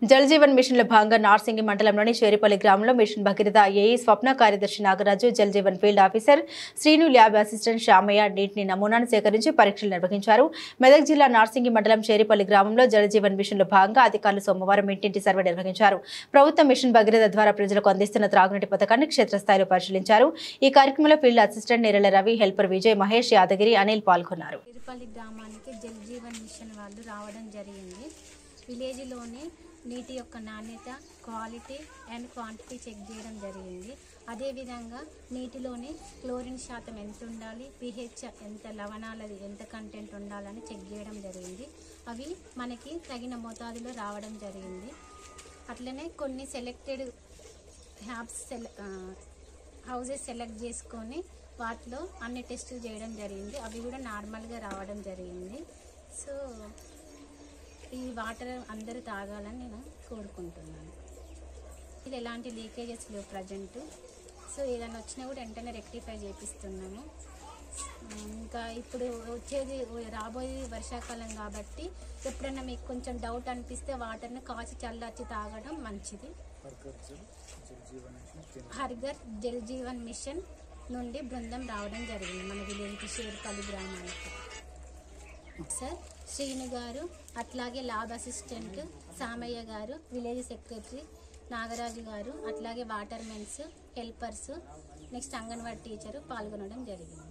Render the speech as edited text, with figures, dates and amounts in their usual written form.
Jal Jeevan machine లో భాగంగా నార్సింగి మండలంలోని షేరిపల్లి గ్రామంలో మిషన్ భగీరథ ఏఈ స్వప్న కార్యదర్శి Nagaraju, Jal Jeevan field officer Srinu, lab assistant Shyamaiah నీటిని నమూనాను సేకరించి పరీక్షలు నిర్వహించారు. మెదక్ జిల్లా నార్సింగి మండలం షేరిపల్లి గ్రామంలో జల్ జీవన్ మిషన్ లో భాగంగా అధికారులు సోమవారం ఇంటింటి సర్వే నిర్వహించారు. ప్రభుత్వం మిషన్ భగీరథ ద్వారా ప్రజలకు అందిస్తున్న త్రాగునీటి పథకాన్ని క్షేత్రస్థాయిలో పరిశీలించారు. ఈ కార్యక్రమంలో field assistant Nerala Ravi, helper Vijay, Mahesh, Yadagiri, Anil పాల్గొన్నారు. షేరిపల్లి గ్రామానికి జల్ జీవన్ మిషన్ వాళ్ళు రావడం జరిగింది. విలేజ్లోనే నీటి యొక్క నాణ్యత, క్వాలిటీ అండ్ క్వాంటిటీ చెక్ చేయడం జరిగింది. అదేవిధంగా నీటిలోని క్లోరిన్ శాతం ఎంత ఉండాలి, పిహెచ్ ఎంత, లవణాలది ఎంత కంటెంట్ ఉండాలని చెక్ చేయడం జరిగింది. అవి మనకి తగిన మోతాదులో రావడం జరిగింది. అట్లనే కొన్ని సెలెక్టెడ్ హౌసెస్ సెలెక్ట్ చేసుకొని వాటిలో అన్ని టెస్టులు చేయడం జరిగింది. అవి కూడా నార్మల్గా రావడం జరిగింది. సో ఈ వాటర్ అందరూ తాగాలని నేను కోరుకుంటున్నాను. ఇది ఎలాంటి లీకేజెస్ లేవు ప్రజెంట్. సో ఏదైనా వచ్చినా కూడా వెంటనే రెక్టిఫై చేపిస్తున్నాము. ఇంకా ఇప్పుడు వచ్చేది రాబోయే వర్షాకాలం కాబట్టి ఎప్పుడైనా మీకు కొంచెం డౌట్ అనిపిస్తే వాటర్ని కాచి చల్లార్చి తాగడం మంచిది. హర్ఘర్ జల్ జీవన్ మిషన్ నుండి బృందం రావడం జరిగింది మన విలేజ్కి, షేరిపల్లి గ్రామానికి. సార్ శ్రీను గారు, అట్లాగే ల్యాబ్ అసిస్టెంట్ సామయ్య గారు, విలేజ్ సెక్రటరీ నాగరాజు గారు, అట్లాగే water men's, helpers, next anganwadi teacher పాల్గొనడం జరిగింది.